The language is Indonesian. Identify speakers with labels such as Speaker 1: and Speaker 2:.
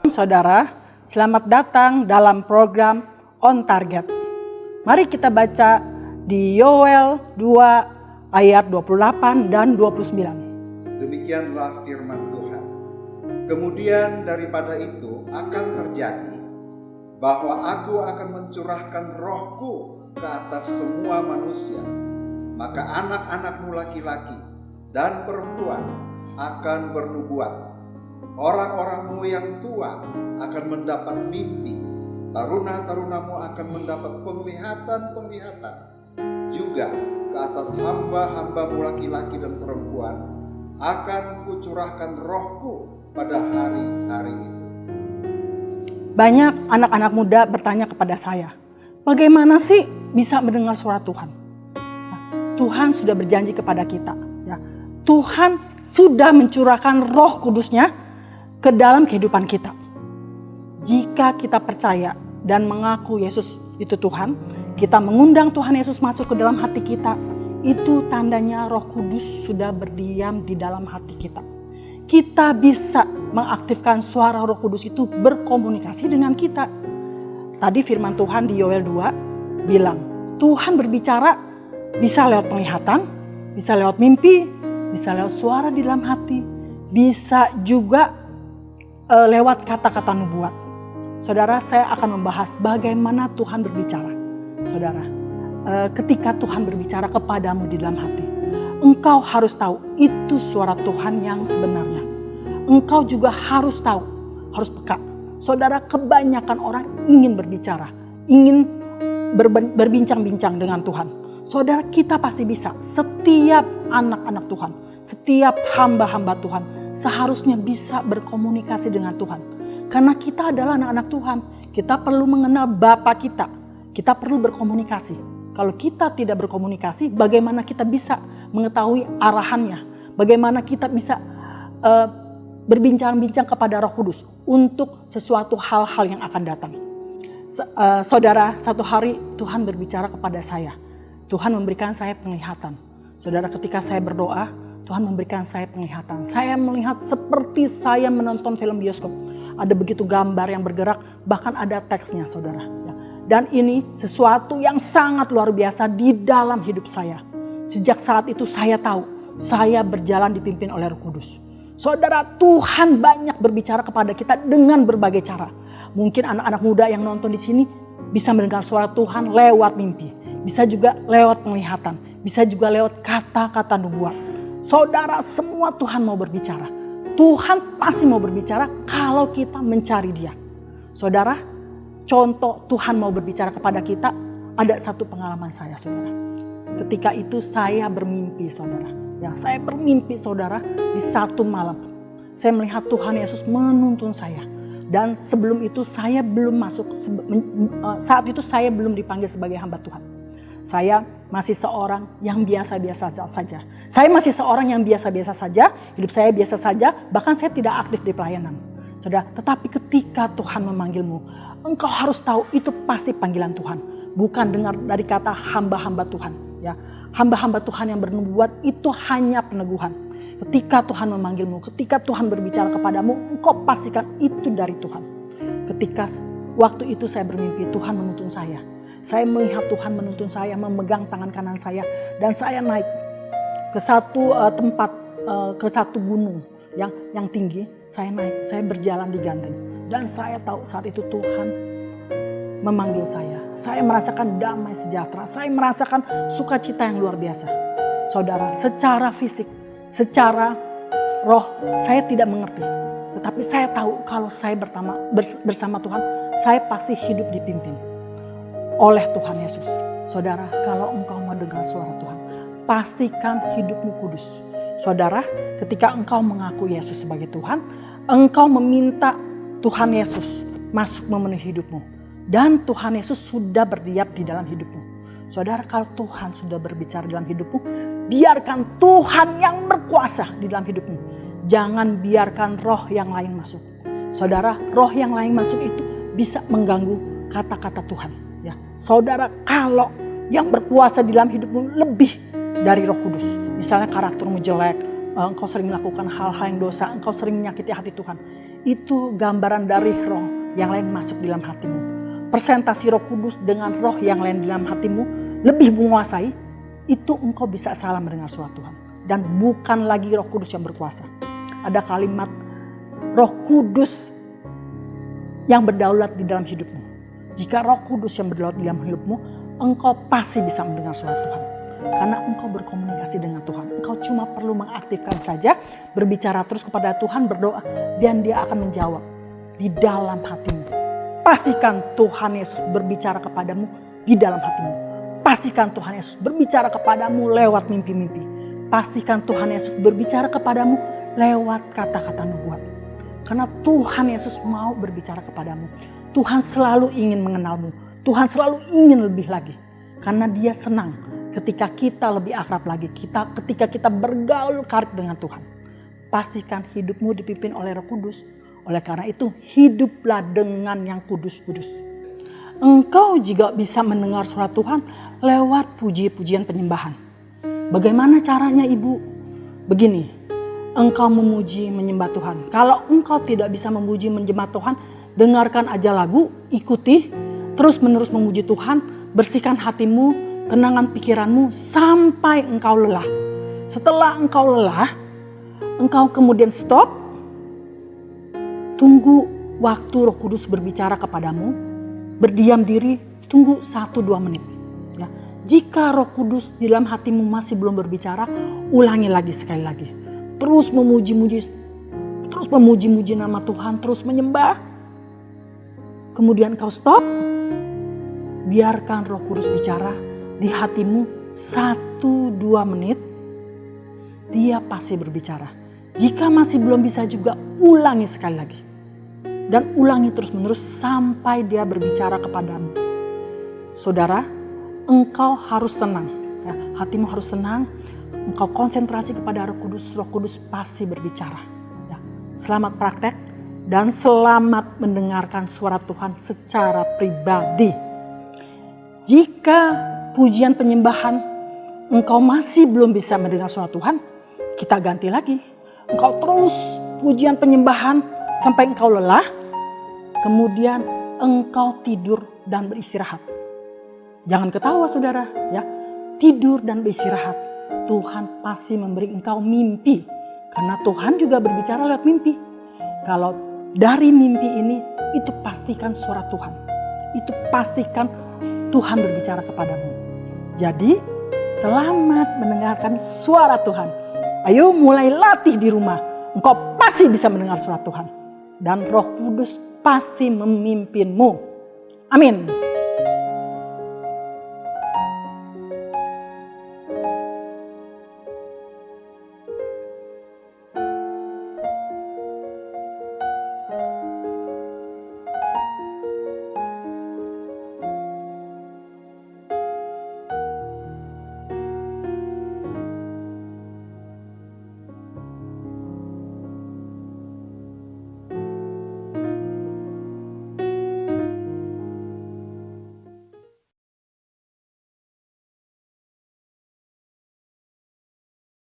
Speaker 1: Saudara, selamat datang dalam program On Target. Mari kita baca di Yoel 2 ayat 28 dan 29.
Speaker 2: Demikianlah firman Tuhan. Kemudian daripada itu akan terjadi bahwa aku akan mencurahkan rohku ke atas semua manusia. Maka anak-anakmu laki-laki dan perempuan akan bernubuat. Orang-orangmu yang tua akan mendapat mimpi. Taruna-tarunamu akan mendapat penglihatan-penglihatan. Juga ke atas hamba-hambamu laki-laki dan perempuan akan kucurahkan rohku pada hari-hari itu.
Speaker 1: Banyak anak-anak muda bertanya kepada saya, bagaimana sih bisa mendengar suara Tuhan? Nah, Tuhan sudah berjanji kepada kita. Ya, Tuhan sudah mencurahkan Roh Kudus-Nya ke dalam kehidupan kita. Jika kita percaya dan mengaku Yesus itu Tuhan, kita mengundang Tuhan Yesus masuk ke dalam hati kita, itu tandanya Roh Kudus sudah berdiam di dalam hati kita. Kita bisa mengaktifkan suara Roh Kudus itu berkomunikasi dengan kita. Tadi firman Tuhan di Yoel 2 bilang, Tuhan berbicara bisa lewat penglihatan, bisa lewat mimpi, bisa lewat suara di dalam hati, bisa juga lewat kata-kata nubuat. Saudara, saya akan membahas bagaimana Tuhan berbicara. Saudara, ketika Tuhan berbicara kepadamu di dalam hati, engkau harus tahu itu suara Tuhan yang sebenarnya. Engkau juga harus tahu, harus peka. Saudara, kebanyakan orang ingin berbicara, ingin berbincang-bincang dengan Tuhan. Saudara, kita pasti bisa. Setiap anak-anak Tuhan, setiap hamba-hamba Tuhan seharusnya bisa berkomunikasi dengan Tuhan. Karena kita adalah anak-anak Tuhan. Kita perlu mengenal Bapa kita. Kita perlu berkomunikasi. Kalau kita tidak berkomunikasi, bagaimana kita bisa mengetahui arahannya? Bagaimana kita bisa berbincang-bincang kepada Roh Kudus untuk sesuatu hal-hal yang akan datang. Saudara, satu hari Tuhan berbicara kepada saya. Tuhan memberikan saya penglihatan. Saudara, ketika saya berdoa, Tuhan memberikan saya penglihatan. Saya melihat seperti saya menonton film bioskop. Ada begitu gambar yang bergerak, bahkan ada teksnya, saudara. Dan ini sesuatu yang sangat luar biasa di dalam hidup saya. Sejak saat itu saya tahu, saya berjalan dipimpin oleh Roh Kudus. Saudara, Tuhan banyak berbicara kepada kita dengan berbagai cara. Mungkin anak-anak muda yang nonton di sini bisa mendengar suara Tuhan lewat mimpi. Bisa juga lewat penglihatan. Bisa juga lewat kata-kata nubuat. Saudara, semua Tuhan mau berbicara. Tuhan pasti mau berbicara kalau kita mencari Dia. Saudara, contoh Tuhan mau berbicara kepada kita, ada satu pengalaman saya, saudara. Ketika itu saya bermimpi, saudara. Ya, saya bermimpi, saudara, di satu malam. Saya melihat Tuhan Yesus menuntun saya. Dan sebelum itu saya belum masuk, saat itu saya belum dipanggil sebagai hamba Tuhan. Saya masih seorang yang biasa-biasa saja. Saya masih seorang yang biasa-biasa saja, hidup saya biasa saja, bahkan saya tidak aktif di pelayanan. Saudara, tetapi ketika Tuhan memanggilmu, engkau harus tahu itu pasti panggilan Tuhan. Bukan dengar dari kata hamba-hamba Tuhan. Ya, hamba-hamba Tuhan yang bernubuat itu hanya peneguhan. Ketika Tuhan memanggilmu, ketika Tuhan berbicara kepadamu, engkau pastikan itu dari Tuhan. Ketika waktu itu saya bermimpi, Tuhan menuntun saya. Saya melihat Tuhan menuntun saya, memegang tangan kanan saya, dan saya naik ke satu tempat, ke satu gunung yang tinggi. Saya naik, saya berjalan di ganteng, dan saya tahu saat itu Tuhan memanggil saya. Saya merasakan damai sejahtera, saya merasakan sukacita yang luar biasa. Saudara, secara fisik, secara roh, saya tidak mengerti. Tetapi saya tahu kalau saya bersama Tuhan, saya pasti hidup dipimpin oleh Tuhan Yesus. Saudara, kalau engkau mau dengar suara Tuhan, pastikan hidupmu kudus. Saudara, ketika engkau mengaku Yesus sebagai Tuhan, engkau meminta Tuhan Yesus masuk memenuhi hidupmu. Dan Tuhan Yesus sudah berdiam di dalam hidupmu. Saudara, kalau Tuhan sudah berbicara dalam hidupmu, biarkan Tuhan yang berkuasa di dalam hidupmu. Jangan biarkan roh yang lain masuk. Saudara, roh yang lain masuk itu bisa mengganggu kata-kata Tuhan. Ya, saudara, kalau yang berkuasa di dalam hidupmu lebih dari Roh Kudus, misalnya karaktermu jelek, engkau sering melakukan hal-hal yang dosa, engkau sering menyakiti hati Tuhan. Itu gambaran dari roh yang lain masuk di dalam hatimu. Presentasi Roh Kudus dengan roh yang lain di dalam hatimu lebih menguasai, itu engkau bisa salah mendengar suara Tuhan. Dan bukan lagi Roh Kudus yang berkuasa. Ada kalimat Roh Kudus yang berdaulat di dalam hidupmu. Jika Roh Kudus yang berdaulat di dalam hidupmu, engkau pasti bisa mendengar suara Tuhan. Karena engkau berkomunikasi dengan Tuhan. Engkau cuma perlu mengaktifkan saja, berbicara terus kepada Tuhan, berdoa, dan Dia akan menjawab di dalam hatimu. Pastikan Tuhan Yesus berbicara kepadamu di dalam hatimu. Pastikan Tuhan Yesus berbicara kepadamu lewat mimpi-mimpi. Pastikan Tuhan Yesus berbicara kepadamu lewat kata-kata nubuat. Karena Tuhan Yesus mau berbicara kepadamu. Tuhan selalu ingin mengenalmu. Tuhan selalu ingin lebih lagi. Karena Dia senang ketika kita lebih akrab lagi. Ketika kita bergaul karib dengan Tuhan. Pastikan hidupmu dipimpin oleh Roh Kudus. Oleh karena itu, hiduplah dengan yang kudus-kudus. Engkau juga bisa mendengar suara Tuhan lewat puji-pujian penyembahan. Bagaimana caranya, Ibu? Begini, engkau memuji menyembah Tuhan. Kalau engkau tidak bisa memuji menyembah Tuhan, dengarkan aja lagu, ikuti, terus menerus memuji Tuhan, bersihkan hatimu, tenangkan pikiranmu sampai engkau lelah. Setelah engkau lelah, engkau kemudian stop, tunggu waktu Roh Kudus berbicara kepadamu, berdiam diri, tunggu 1-2 menit. Ya. Jika Roh Kudus di dalam hatimu masih belum berbicara, ulangi lagi sekali lagi. Terus memuji-muji nama Tuhan, terus menyembah. Kemudian kau stop, biarkan Roh Kudus bicara di hatimu 1-2 menit, Dia pasti berbicara. Jika masih belum bisa juga, ulangi sekali lagi. Dan ulangi terus-menerus sampai Dia berbicara kepadamu. Saudara, engkau harus tenang. Ya, hatimu harus tenang. Engkau konsentrasi kepada Roh Kudus. Roh Kudus pasti berbicara. Ya, selamat praktek dan selamat mendengarkan suara Tuhan secara pribadi. Jika pujian penyembahan engkau masih belum bisa mendengar suara Tuhan, kita ganti lagi. Engkau terus pujian penyembahan sampai engkau lelah, kemudian engkau tidur dan beristirahat. Jangan ketawa, saudara, ya. Tidur dan beristirahat. Tuhan pasti memberi engkau mimpi, karena Tuhan juga berbicara lewat mimpi. Kalau dari mimpi ini, itu pastikan suara Tuhan. Itu pastikan Tuhan berbicara kepadamu. Jadi, selamat mendengarkan suara Tuhan. Ayo mulai latih di rumah. Engkau pasti bisa mendengar suara Tuhan. Dan Roh Kudus pasti memimpinmu. Amin.